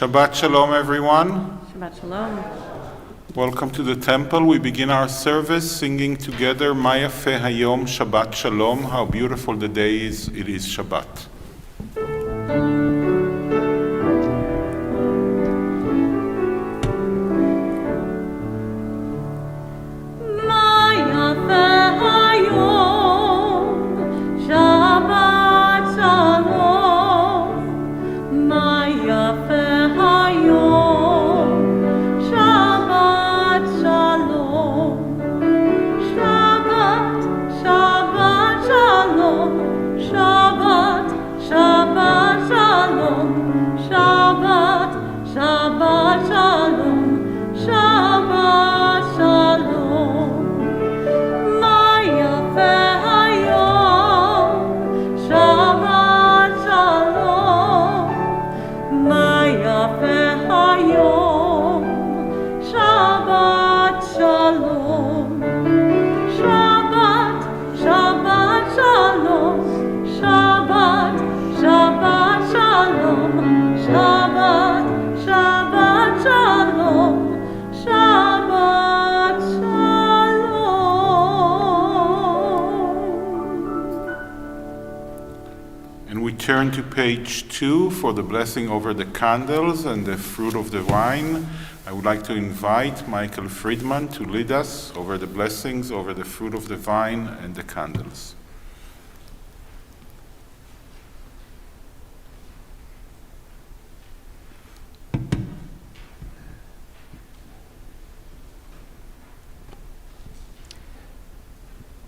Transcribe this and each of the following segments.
Shabbat Shalom, everyone. Shabbat Shalom. Welcome to the temple. We begin our service singing together, Ma Yafeh Hayom Shabbat Shalom. How beautiful the day is. It is Shabbat. Turn to page 2 for the blessing over the candles and the fruit of the vine. I would like to invite Michael Friedman to lead us over the blessings over the fruit of the vine and the candles.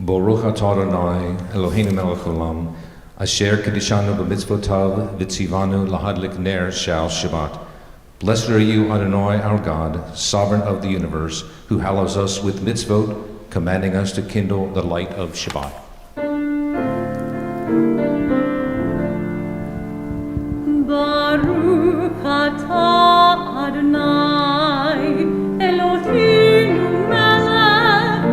Baruch atah Adonai Eloheinu melech haolam Asher Kedishanu b'mitzvotav v'tzivanu lahadlik ner shal Shabbat. Blessed are you, Adonai, our God, sovereign of the universe, who hallows us with mitzvot, commanding us to kindle the light of Shabbat. Baruch atah Adonai Eloheinu melech haolam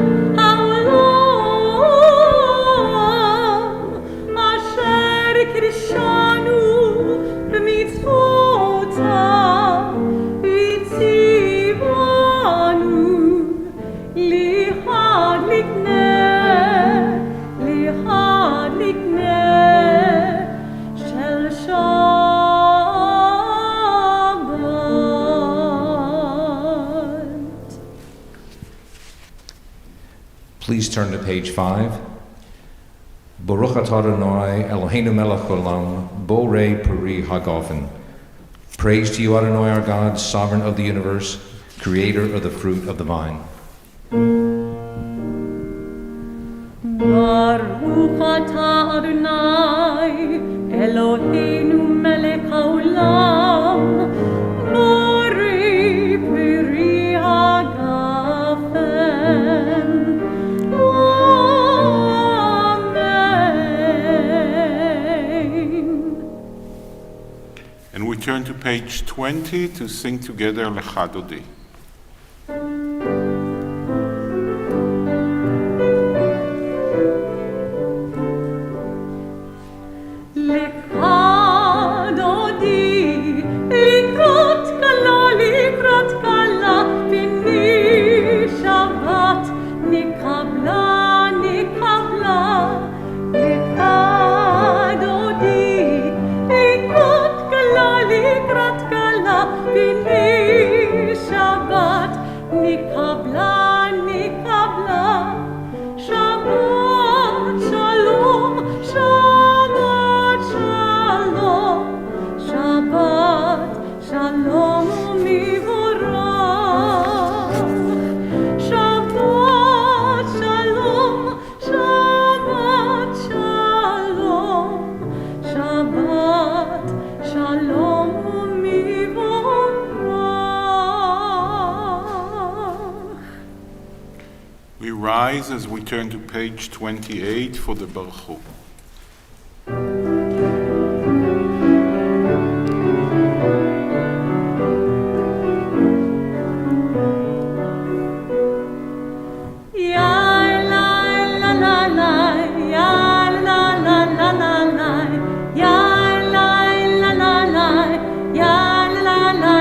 Asher Kedishanu b'mitzvotav v'tzivanu lihadlik ner shel Shabbat. Please turn to page 5. Baruch atah Adonai Eloheinu melech haolam borei peri hagofen. Praise to you, Adonai, our God, sovereign of the universe, creator of the fruit of the vine. Baruch atah Adonai Eloheinu melech haolam borei peri hagafen. Amen. And we turn to page 20 to sing together Lecha Dodi. As we turn to page 28 for the Berlow. la la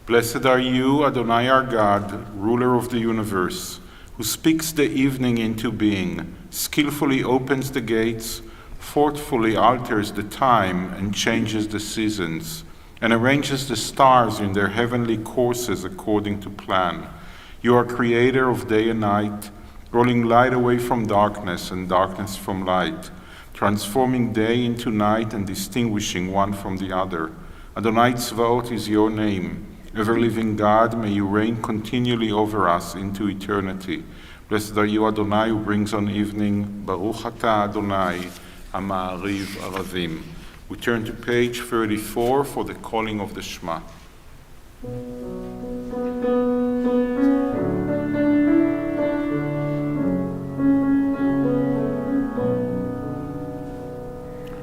Blessed are you, Adonai our God, ruler of the universe, who speaks the evening into being, skillfully opens the gates, thoughtfully alters the time and changes the seasons, and arranges the stars in their heavenly courses according to plan. You are creator of day and night, rolling light away from darkness and darkness from light, transforming day into night and distinguishing one from the other. Adonai Tzvaot is your name. Ever-living God, may you reign continually over us into eternity. Blessed are you, Adonai, who brings on evening. Baruch atah Adonai, Ha'ma'ariv Aravim. We turn to page 34 for the calling of the Shema.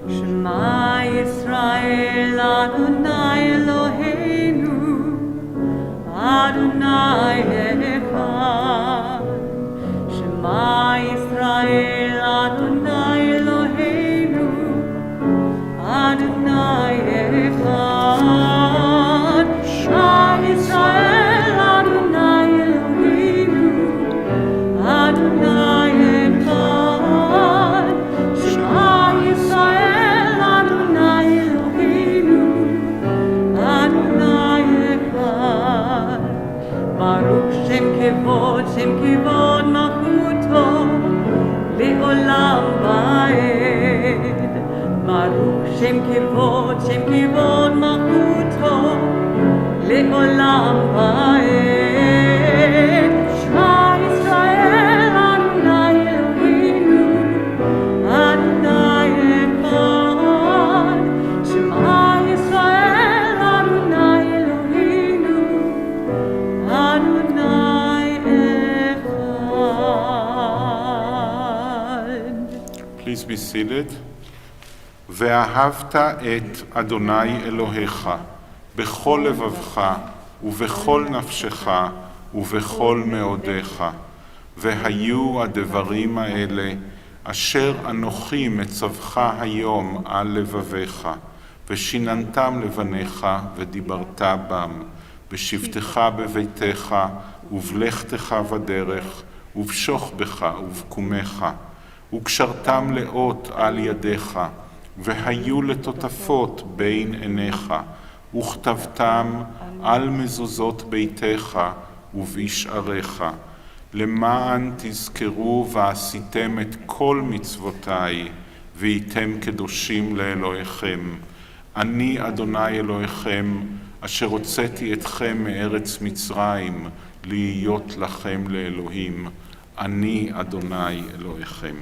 Shema Yisrael Adonai Eloheinu Adonai Echad. Shema Yisrael Adonai Eloheinu Adonai Echad. Shema Yisrael Adonai Eloheinu Adonai Echad. Shema Yisrael Adonai Eloheinu Adonai Echad. Baruch Shem Kevod Malchuto Le'olam Va'ed. Baruch Shem Kevod Malchuto Le'olam Va'ed. Shema Yisrael Adonai Eloheinu Adonai Echad. Shema Yisrael Adonai Eloheinu Adonai Echad. Please be seated. ואהבת את אדוני אלוהיך בכל לבבך ובכל נפשך ובכל מאודיך. והיו הדברים האלה אשר אנוכי מצווך היום על לבביך, ושיננתם לבניך ודיברת בם, בשבתך בביתך ובלכתך בדרך, ובשוכבך ובקומך, וקשרתם לאות על ידיך, והיו לטוטפות בין עיניך, וכתבתם על מזוזות ביתך ובשעריך, למען תזכרו ועשיתם את כל מצוותיי, והייתם קדושים לאלוהיכם. אני אדוני אלוהיכם, אשר הוצאתי אתכם מארץ מצרים, להיות לכם לאלוהים. אני אדוני אלוהיכם.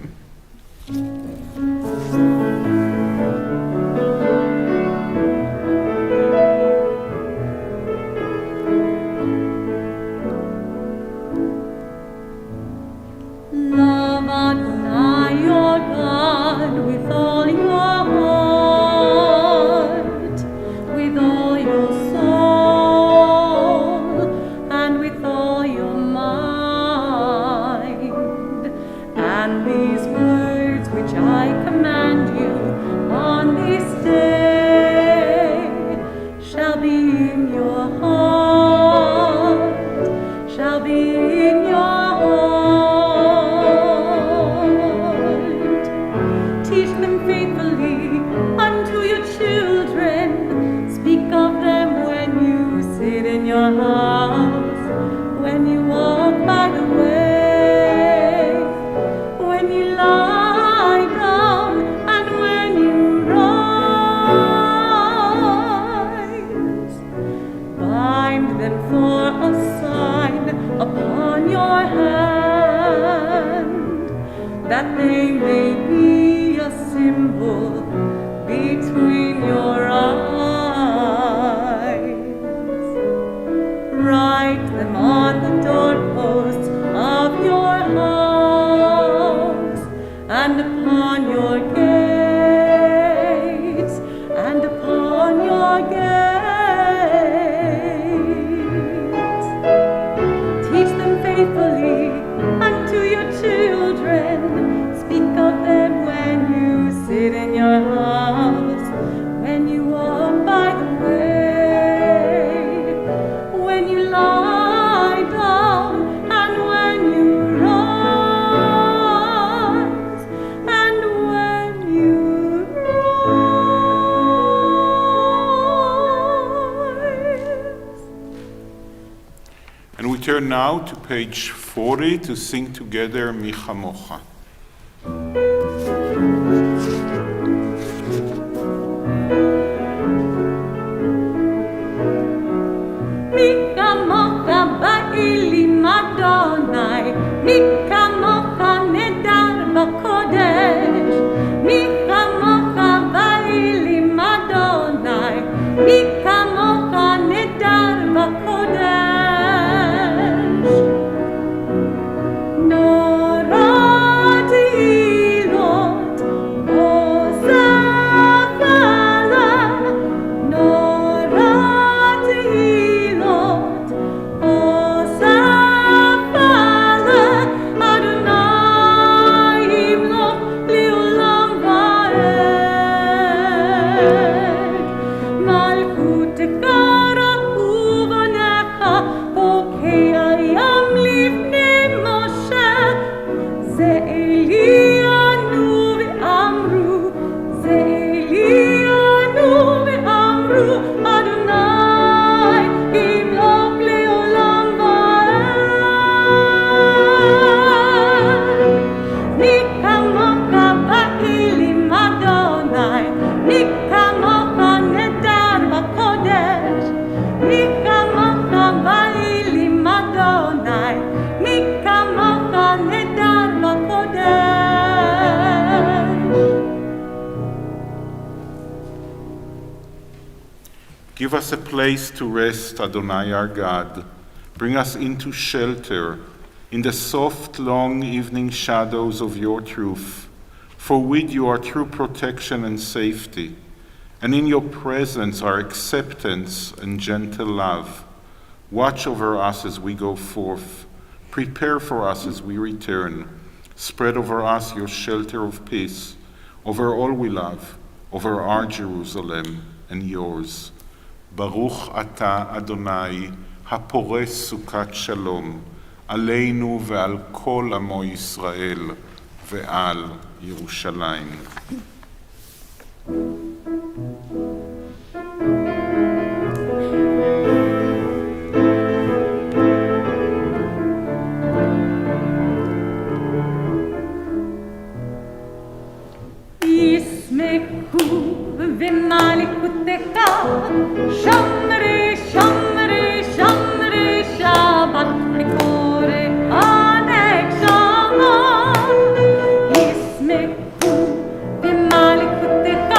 Love Adonai your God with all your heart, with all your soul, and with all your mind. And these words which I command you on this day shall be in your heart, shall be in your heart. Teach them faithfully unto your children. Speak of them when you sit in your house, when you walk by the way, when you lie down, and when you rise. Bind them for a sign upon your hand, that they may be a symbol between your eyes. Write them on the doorposts of your house, and upon your gates, and upon your gates. Teach them faithfully unto your children. Speak of them when you sit in your house, when you walk by the way, now to page 40 to sing together Mi Chamocha. Mi kamocha ba'ilim Adonai, mi kamocha nedar b'kodesh. Mi kamocha ba'ilim Adonai, mi kamocha nedar b'kodesh. Norat ilot ozafala, norat ilot ozafala, Adonai yimloch le'olam va'ed. Malchutecha uvanecha pokei hayam lifnei Moshe. Ze Elianu ve'amru, ze Elianu ve'amru, Adonai yimloch le'olam va'ed. Mi kamocha ba'ilim Adonai, mi kamocha nedar b'kodesh. Mi kamocha ba'ilim Adonai, mi kamocha nedar b'kodesh. Give us a place to rest, Adonai our God. Bring us into shelter in the soft, long evening shadows of your truth. For with you are true protection and safety, and in your presence are acceptance and gentle love. Watch over us as we go forth. Prepare for us as we return. Spread over us your shelter of peace, over all we love, over our Jerusalem and yours. Baruch ata Adonai, hapores sukat shalom, עלינו ועל כל עמו ישראל ועל ירושלים. ישמחו במלכותך, שמרי שמרי שמרי שבת בקורא ענק שבת. ישמחו במלכותך,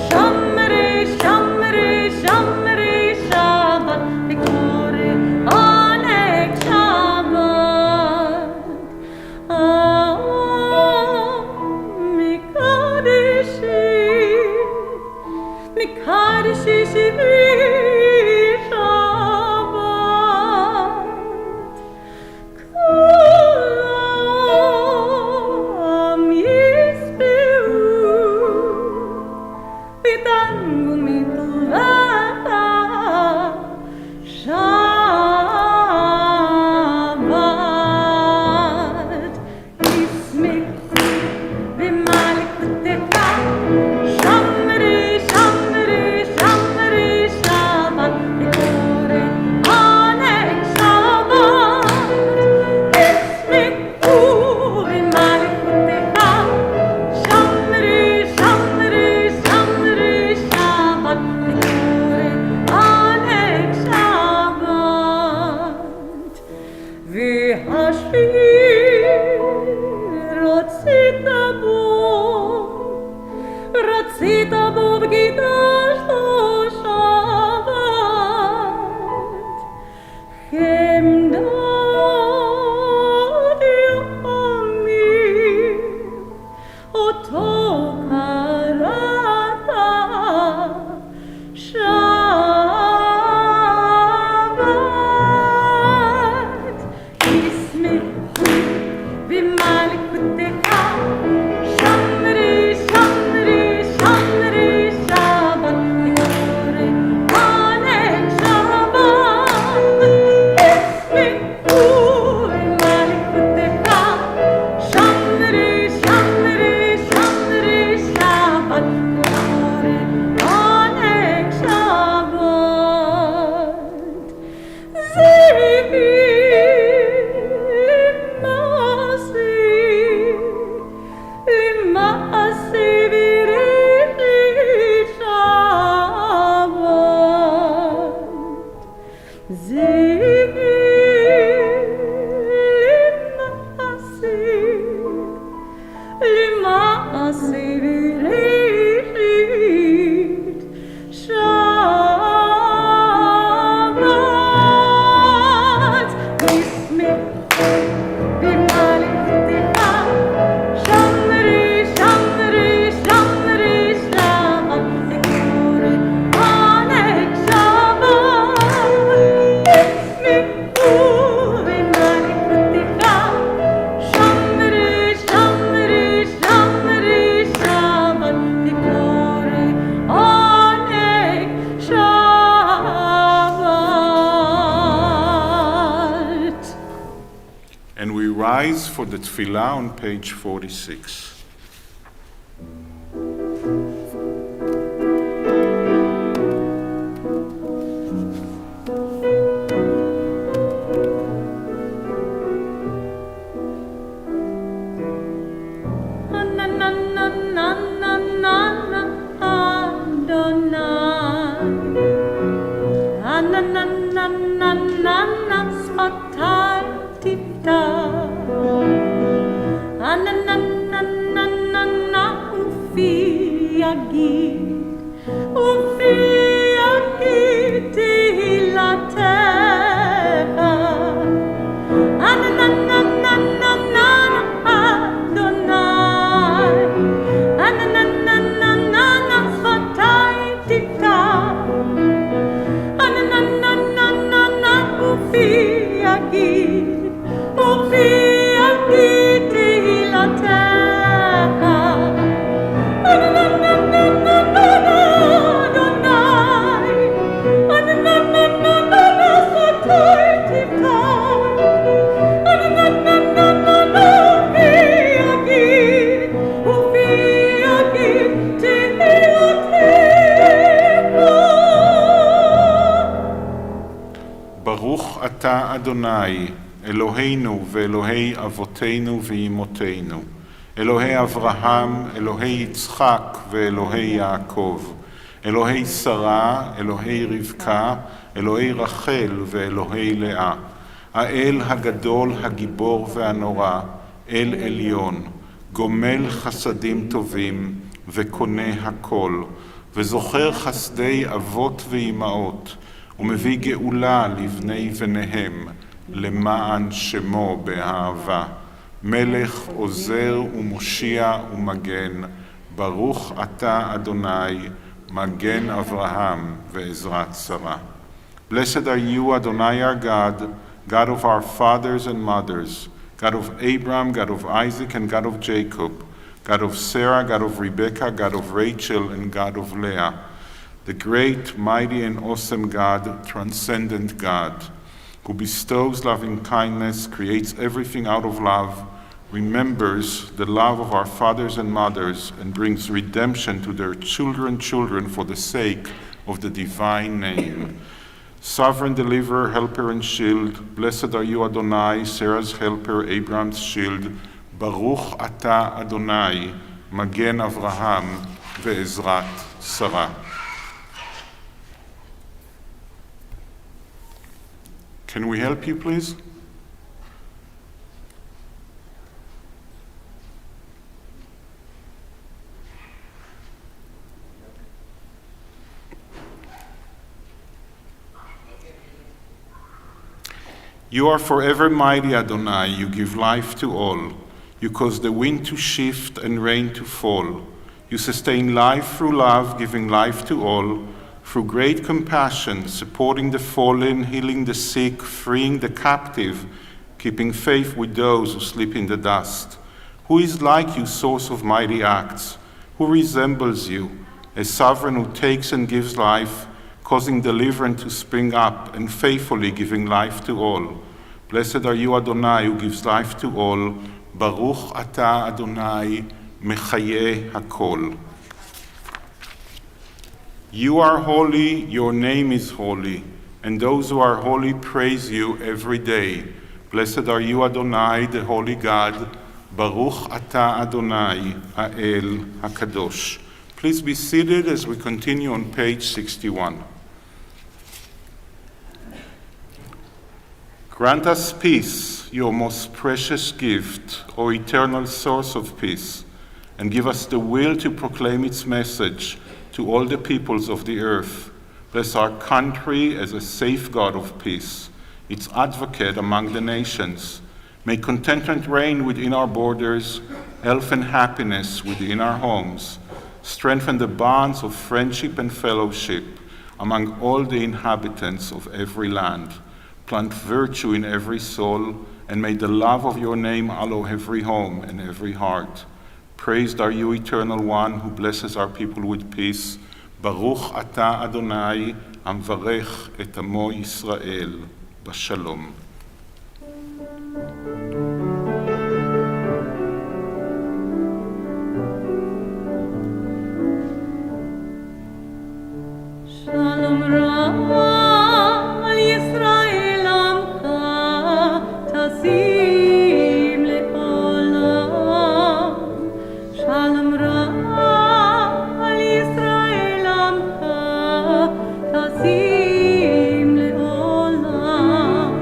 שמרי שמרי שמרי שבת בקורא ענק שבת. Mikdashi shivri Shabbat, kulam yisbehu v'tangu mitulata Shabbat. Yismechu b'malchutecha, Shamri Shamri Shamri Shabbat b'koreh anek Shabbat. Yismechu b'malchutecha, Shamri Shamri Shamri Shabbat b'koreh anek Shabbat. V'hashir rotzita bo v'gidashto Shabbat. Chemdad yomim oto karata Shabbat. Yismechu b'malchutecha, Shamri Shamri Shamri למעשה בראשית שבת נשמח במעלתך שמרי שמרי שמרי שבת לקורא ענק שבת נשמחו במעלתך שמרי שמרי שמרי שבת לקורא ענק שבת. And we rise for the tefillah on page 46. ברוך אתה אדוני, אלוהינו ואלוהי אבותינו ואימותינו, אלוהי אברהם, אלוהי יצחק ואלוהי יעקב, אלוהי שרה, אלוהי רבקה, אלוהי רחל ואלוהי לאה, האל הגדול, הגיבור והנורא, אל עליון, גומל חסדים טובים וקונה הכל, וזוכר חסדי אבות ואימהות, ומביא גאולה לבני בניהם, למען שמו באהבה. מלך עוזר ומושיע ומגן, ברוך אתה אדוני, מגן אברהם ועזרת שרה. Blessed are you, Adonai our God, God of our fathers and mothers, God of Abraham, God of Isaac, and God of Jacob, God of Sarah, God of Rebekah, God of Rachel, and God of Leah, the great, mighty, and awesome God, transcendent God, who bestows loving kindness, creates everything out of love, remembers the love of our fathers and mothers, and brings redemption to their children for the sake of the divine name. Sovereign deliverer, helper, and shield, blessed are you, Adonai, Sarah's helper, Abraham's shield, Baruch ata Adonai, Magen Avraham, ve'ezrat Sarah. Can we help you, please? You are forever mighty, Adonai. You give life to all. You cause the wind to shift and rain to fall. You sustain life through love, giving life to all. Through great compassion, supporting the fallen, healing the sick, freeing the captive, keeping faith with those who sleep in the dust. Who is like you, source of mighty acts? Who resembles you, a sovereign who takes and gives life, causing deliverance to spring up, and faithfully giving life to all? Blessed are you, Adonai, who gives life to all. Baruch ata Adonai, mechayeh hakol. You are holy, your name is holy, and those who are holy praise you every day. Blessed are you, Adonai, the holy God. Baruch ata Adonai, ha'el hakadosh. Please be seated as we continue on page 61. Grant us peace, your most precious gift, O eternal source of peace. and give us the will to proclaim its message to all the peoples of the earth. Bless our country as a safeguard of peace, its advocate among the nations. May contentment reign within our borders, health and happiness within our homes. Strengthen the bonds of friendship and fellowship among all the inhabitants of every land. Plant virtue in every soul, and may the love of your name allow every home and every heart. Praised are you, Eternal One, who blesses our people with peace. Baruch Ata Adonai, Amvarech et Amo Yisrael, Bashalom. Shalom Ra al Yisrael Amcha Tasim Le'olam. Shalom Ra al Yisrael Amcha Tasim Le'olam.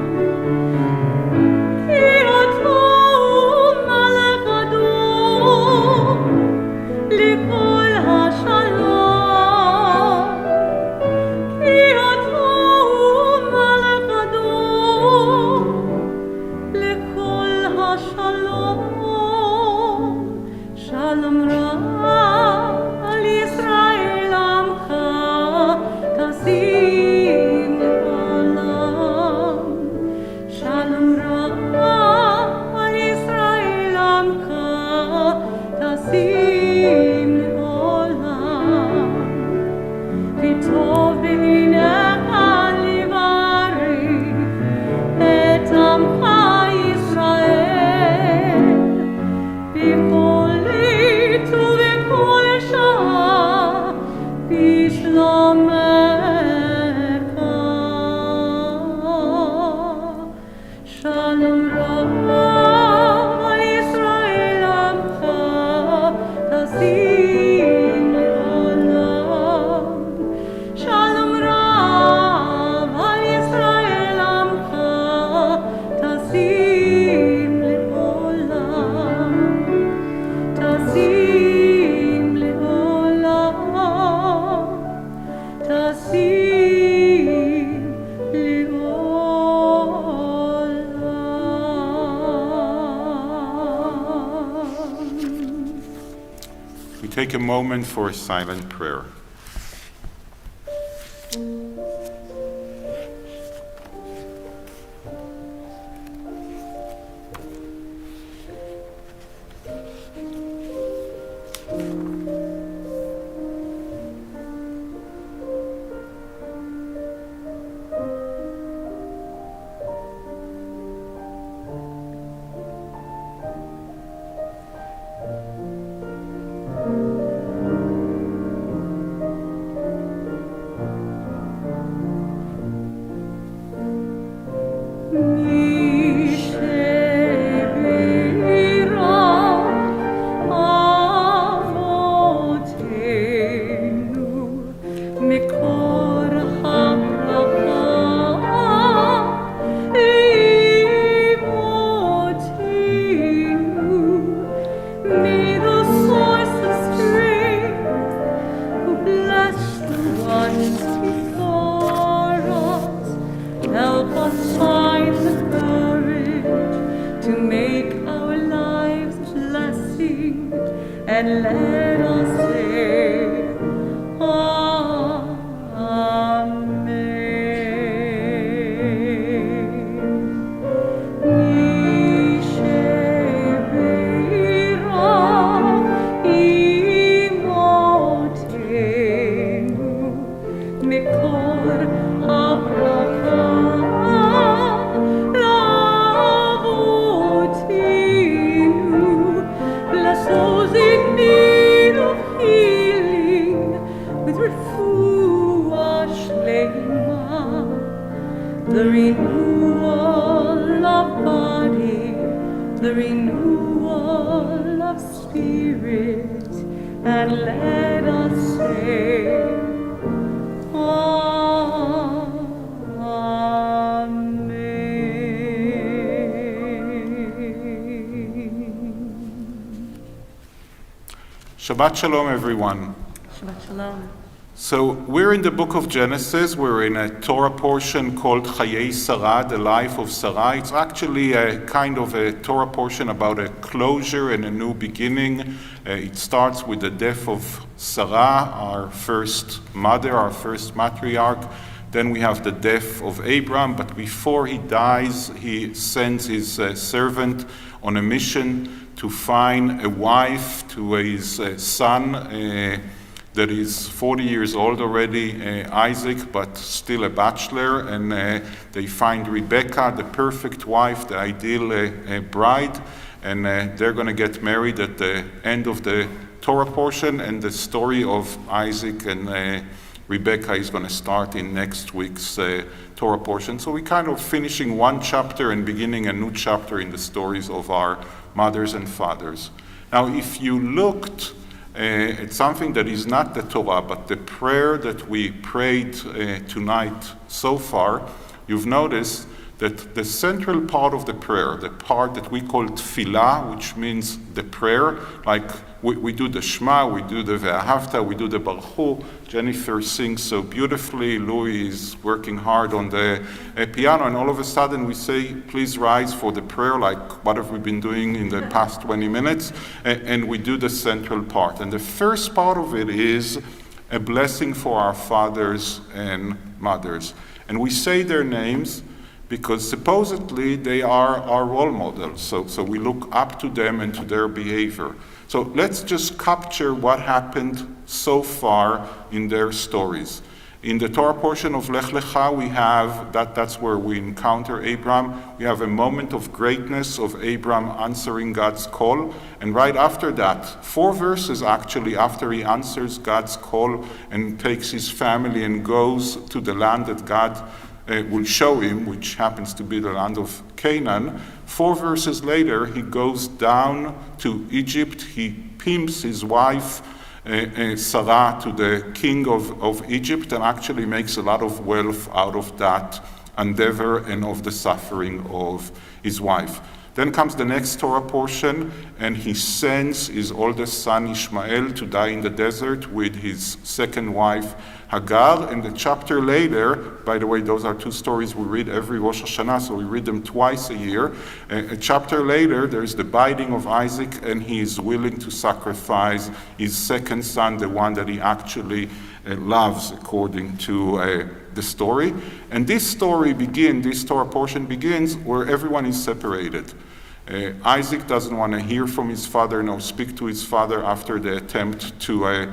Ki oto Malach Adon Likol HaShalom. Shalom Ra al Yisrael Amcha Tasim Le'olam. Shalom Ra al Yisrael Amcha Tasim Le'olam. V'tov b'minecha livarich et Amcha Yisrael. B'kol עת ובכל שעה בשלומך. שלום רב על ישראל עמך תשים לעולם. שלום רב על ישראל עמך תשים לעולם. תשים לעולם, תשים לעולם. We take a moment for a silent prayer. And let us say, Amen. Nishevira imotenu mikor habracha lavotinu. Bless those in need of healing with refuah shlema, the renewal of body, the renewal of spirit, and let us say, Amen. Shabbat Shalom, everyone. Shabbat Shalom. So we're in the book of Genesis. We're in a Torah portion called Chayei Sarah, the life of Sarah. It's actually a kind of a Torah portion about a closure and a new beginning. It starts with the death of Sarah, our first mother, our first matriarch. Then we have the death of Abram, but before he dies, he sends his servant on a mission to find a wife to his son, that is 40 years old already, Isaac, but still a bachelor, and they find Rebecca, the perfect wife, the ideal bride, and they're going to get married at the end of the Torah portion, and the story of Isaac and Rebecca is going to start in next week's Torah portion. So we're kind of finishing one chapter and beginning a new chapter in the stories of our mothers and fathers. Now, if you looked it's something that is not the Torah, but the prayer that we prayed tonight so far, you've noticed that the central part of the prayer, the part that we call tefillah, which means the prayer, like we do the Shema, we do the Ve'ahavta, we do the Baruch Hu. Jennifer sings so beautifully, Louie is working hard on the piano, and all of a sudden we say, please rise for the prayer, like what have we been doing in the past 20 minutes, and we do the central part. And the first part of it is a blessing for our fathers and mothers. And we say their names because supposedly they are our role models. So we look up to them and to their behavior. So let's just capture what happened so far in their stories. In the Torah portion of Lech Lecha, we have, that's where we encounter Abram. We have a moment of greatness of Abram answering God's call. And right after that, 4 verses actually after he answers God's call and takes his family and goes to the land that God will show him, which happens to be the land of Canaan. 4 verses later, he goes down to Egypt. He pimps his wife, Sarah, to the king of Egypt, and actually makes a lot of wealth out of that endeavor and of the suffering of his wife. Then comes the next Torah portion, and he sends his oldest son Ishmael to die in the desert with his second wife Hagar. And the chapter later, by the way, those are 2 stories we read every Rosh Hashanah, so we read them twice a year. A chapter later, there's the binding of Isaac, and he is willing to sacrifice his second son, the one that he actually loves, according to the story. And this Torah portion begins where everyone is separated. Isaac doesn't want to hear from his father, nor speak to his father after the attempt to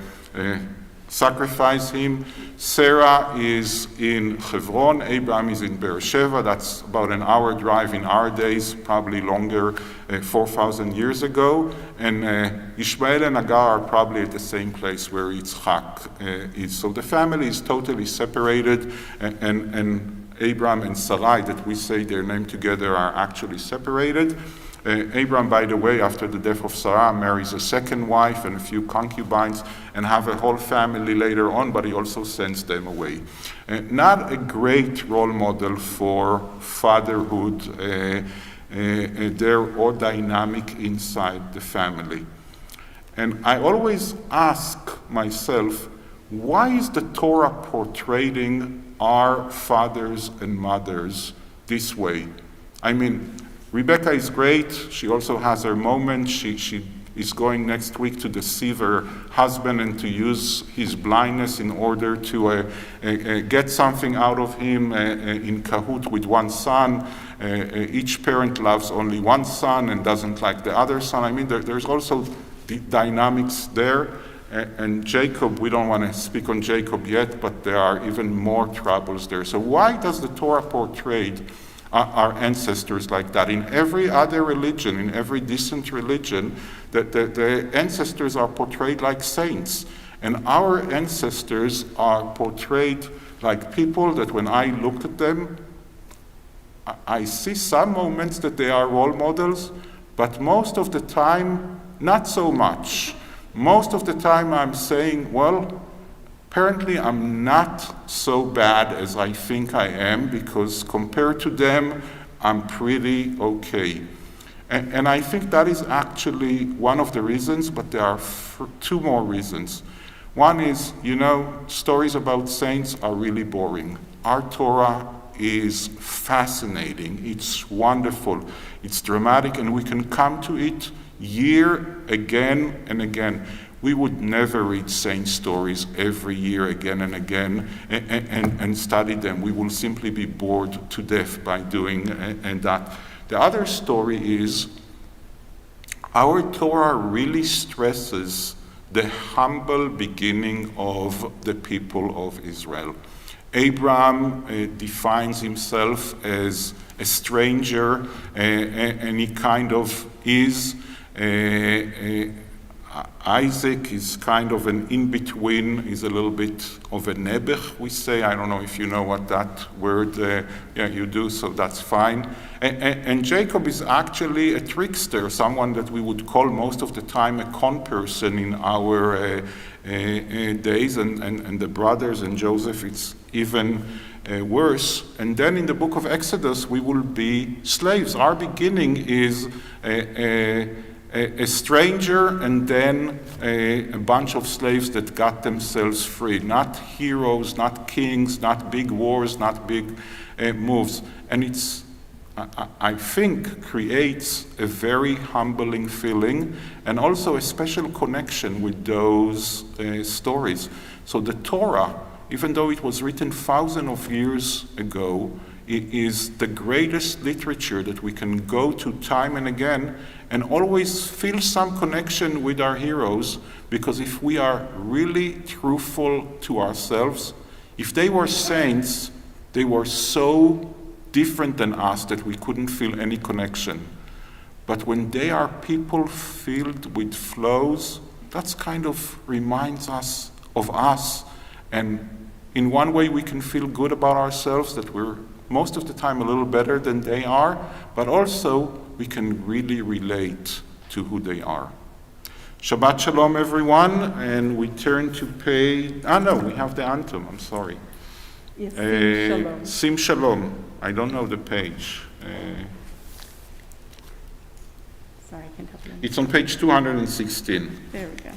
sacrifice him. Sarah is in Hebron, Abraham is in Beersheba. That's about an hour drive in our days, probably longer, 4,000 years ago. And Ishmael and Hagar are probably at the same place where Yitzchak is. So the family is totally separated, and Abraham and Sarai, that we say their name together, are actually separated. Abraham, by the way, after the death of Sarah, marries a second wife and a few concubines and have a whole family later on, but he also sends them away. Not a great role model for fatherhood there or dynamic inside the family. And I always ask myself, why is the Torah portraying our fathers and mothers this way? I mean, Rebecca is great. She also has her moment. She is going next week to deceive her husband and to use his blindness in order to get something out of him in cahoot with one son. Each parent loves only one son and doesn't like the other son. I mean, there's also the dynamics there. And Jacob, we don't want to speak on Jacob yet, but there are even more troubles there. So why does the Torah portray our ancestors like that? In every other religion, in every decent religion, the ancestors are portrayed like saints. And our ancestors are portrayed like people that when I look at them, I see some moments that they are role models, but most of the time, not so much. Most of the time I'm saying, well, apparently I'm not so bad as I think I am, because compared to them, I'm pretty okay. And I think that is actually one of the reasons, but there are two more reasons. One is, stories about saints are really boring. Our Torah is fascinating, it's wonderful, it's dramatic, and we can come to it year again and again. We would never read saint stories every year again and again and study them. We will simply be bored to death by doing that. The other story is our Torah really stresses the humble beginning of the people of Israel. Abraham defines himself as a stranger, and he kind of is. Isaac is kind of an in-between. He's a little bit of a nebech, we say. I don't know if you know what that word, you do, so that's fine. And Jacob is actually a trickster, someone that we would call most of the time a con person in our days, and the brothers and Joseph, it's even worse. And then in the book of Exodus, we will be slaves. Our beginning is a stranger and then a bunch of slaves that got themselves free. Not heroes, not kings, not big wars, not big moves. And it's, I think, creates a very humbling feeling and also a special connection with those stories. So the Torah, even though it was written thousands of years ago, it is the greatest literature that we can go to time and again and always feel some connection with our heroes, because if we are really truthful to ourselves, if they were saints, they were so different than us that we couldn't feel any connection. But when they are people filled with flaws, that's kind of reminds us of us. And in one way we can feel good about ourselves, that we're most of the time a little better than they are, but also we can really relate to who they are. Shabbat Shalom, everyone, and we turn to page, we have the anthem, I'm sorry. Yes, Sim Shalom. Sim Shalom, I don't know the page. Sorry, I can't help you. It's on page 216. There we go.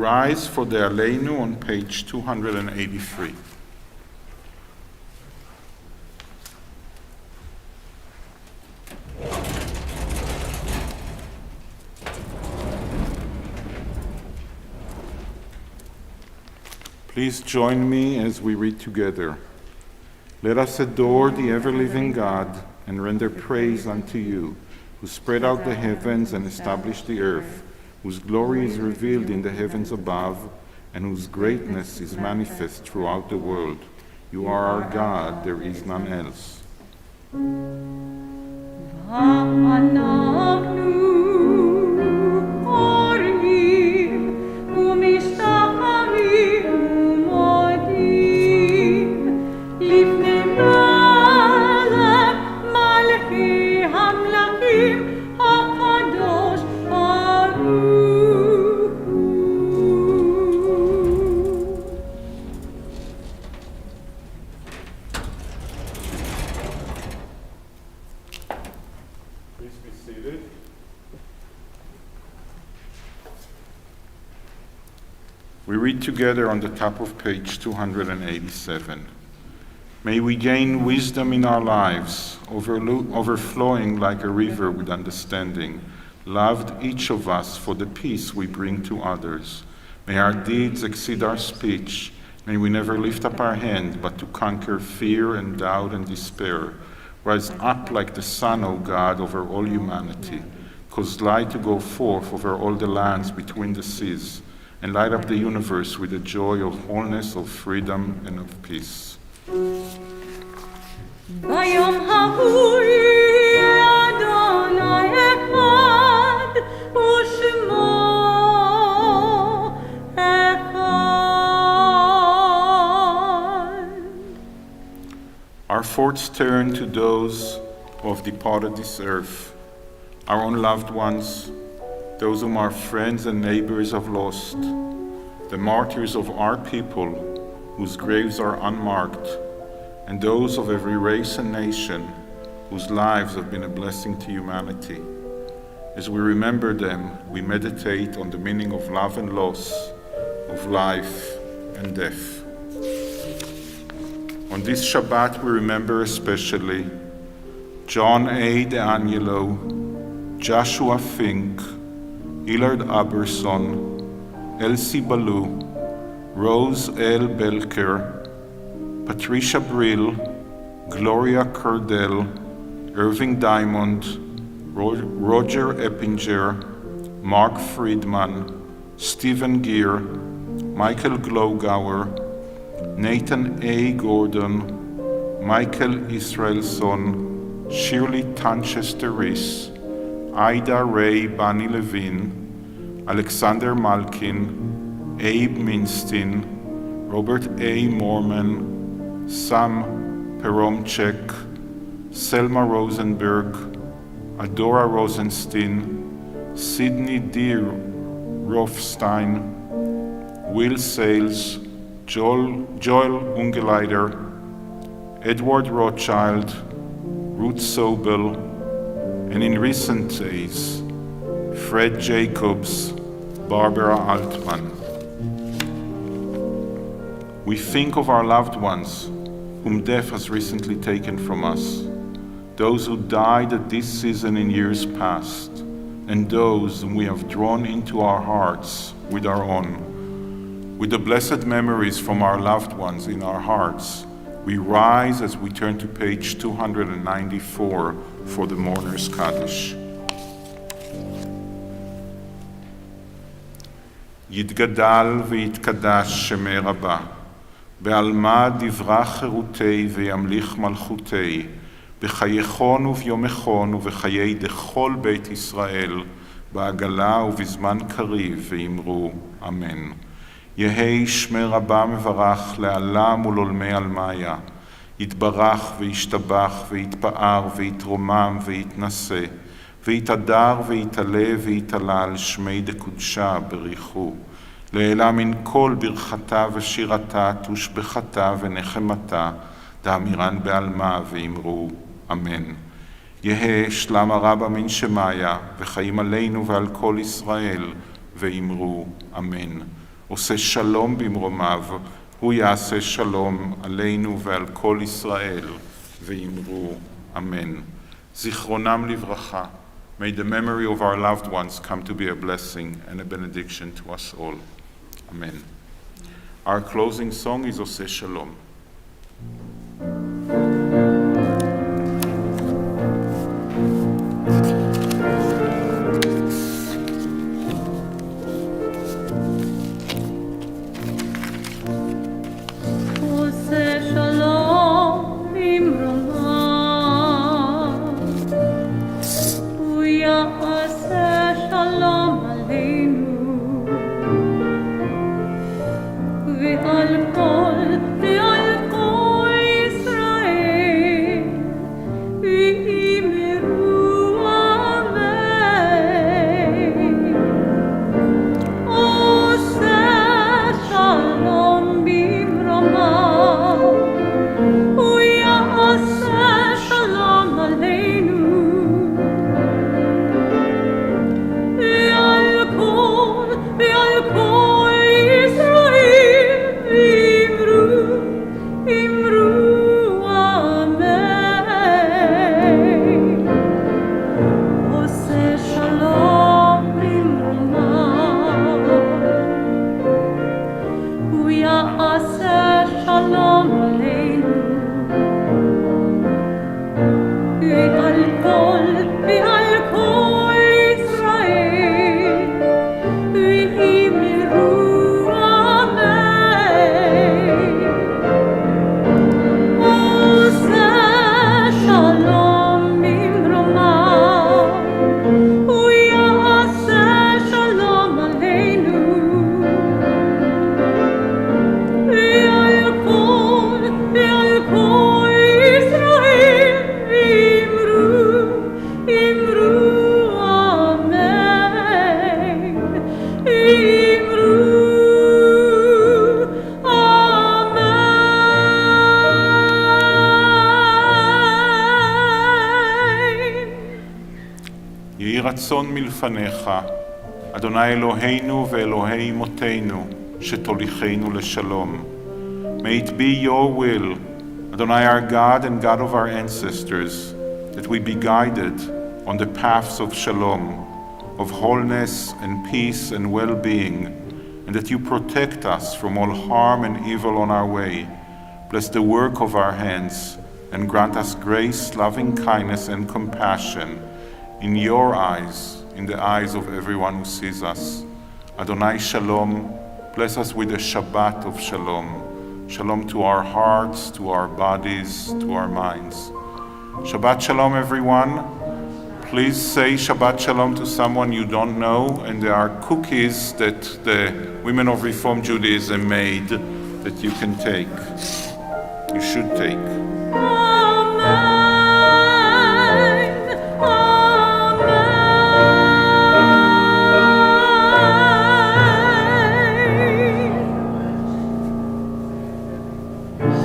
rise for the Aleinu on page 283. Please join me as we read together. Let us adore the ever-living God and render praise unto you, who spread out the heavens and established the earth, whose glory is revealed in the heavens above, and whose greatness is manifest throughout the world. You are our God, there is none else. We read together on the top of page 287. May we gain wisdom in our lives, overflowing like a river with understanding, loved each of us for the peace we bring to others. May our deeds exceed our speech. May we never lift up our hand, but to conquer fear and doubt and despair. Rise up like the sun, O God, over all humanity. Cause light to go forth over all the lands between the seas, and light up the universe with the joy of wholeness, of freedom, and of peace. Bayom ha'hu Adonai echad, u'shemo echad. Our thoughts turn to those who have departed this earth, our own loved ones, those whom our friends and neighbors have lost, the martyrs of our people whose graves are unmarked, and those of every race and nation whose lives have been a blessing to humanity. As we remember them, we meditate on the meaning of love and loss, of life and death. On this Shabbat, we remember especially John A. DeAngelo, Joshua Fink, Hillard Aberson, Elsie Ballou, Rose L. Belker, Patricia Brill, Gloria Curdell, Irving Diamond, Roger Eppinger, Mark Friedman, Stephen Gear, Michael Glogauer, Nathan A. Gordon, Michael Israelson, Shirley Tanchester-Rees, Ida Ray Bani Levine, Alexander Malkin, Abe Minstin, Robert A. Mormon, Sam Peromchek, Selma Rosenberg, Adora Rosenstein, Sidney D. Rothstein, Will Sales, Joel Ungeleiter, Edward Rothschild, Ruth Sobel, and in recent days, Fred Jacobs, Barbara Altman. We think of our loved ones whom death has recently taken from us, those who died at this season in years past, and those whom we have drawn into our hearts with our own. With the blessed memories from our loved ones in our hearts, we rise as we turn to page 294 for the Mourner's Kaddish. יתגדל ויתקדש שמי רבה, בעלמא דברה חירותי וימליך מלכותי, בחייכון וביומכון ובחיי דכל בית ישראל, בעגלה ובזמן קריב, ואמרו אמן. יהי שמי רבה מברך לעלם ולעולמי עלמיה, יתברך וישתבח ויתפאר ויתרומם ויתנשא, ויתהדר ויתעלה ויתעלה על שמי דקודשה בריחו, לעילה מן כל ברכתה ושירתה תושבחתה ונחמתה, דאמירן בעלמה ואמרו אמן. יהא שלמה רבה מן שמיה, וחיים עלינו ועל כל ישראל, ואמרו אמן. עושה שלום במרומיו, הוא יעשה שלום עלינו ועל כל ישראל, ואמרו אמן. זיכרונם לברכה. May the memory of our loved ones come to be a blessing and a benediction to us all. Amen. Our closing song is עושה שלום. רצון מלפניך, אדוני אלוהינו ואלוהי אמותינו, שתוליכנו לשלום. May it be your will, Adonai our God and God of our ancestors, that we be guided on the paths of shalom, of wholeness and peace and well-being, and that you protect us from all harm and evil on our way. Bless the work of our hands, and grant us grace, loving kindness, and compassion in your eyes, in the eyes of everyone who sees us. Adonai Shalom, bless us with a Shabbat of Shalom. Shalom to our hearts, to our bodies, to our minds. Shabbat Shalom, everyone. Please say Shabbat Shalom to someone you don't know, and there are cookies that the women of Reform Judaism made that you can take. You should take.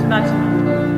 Shabbat Shalom.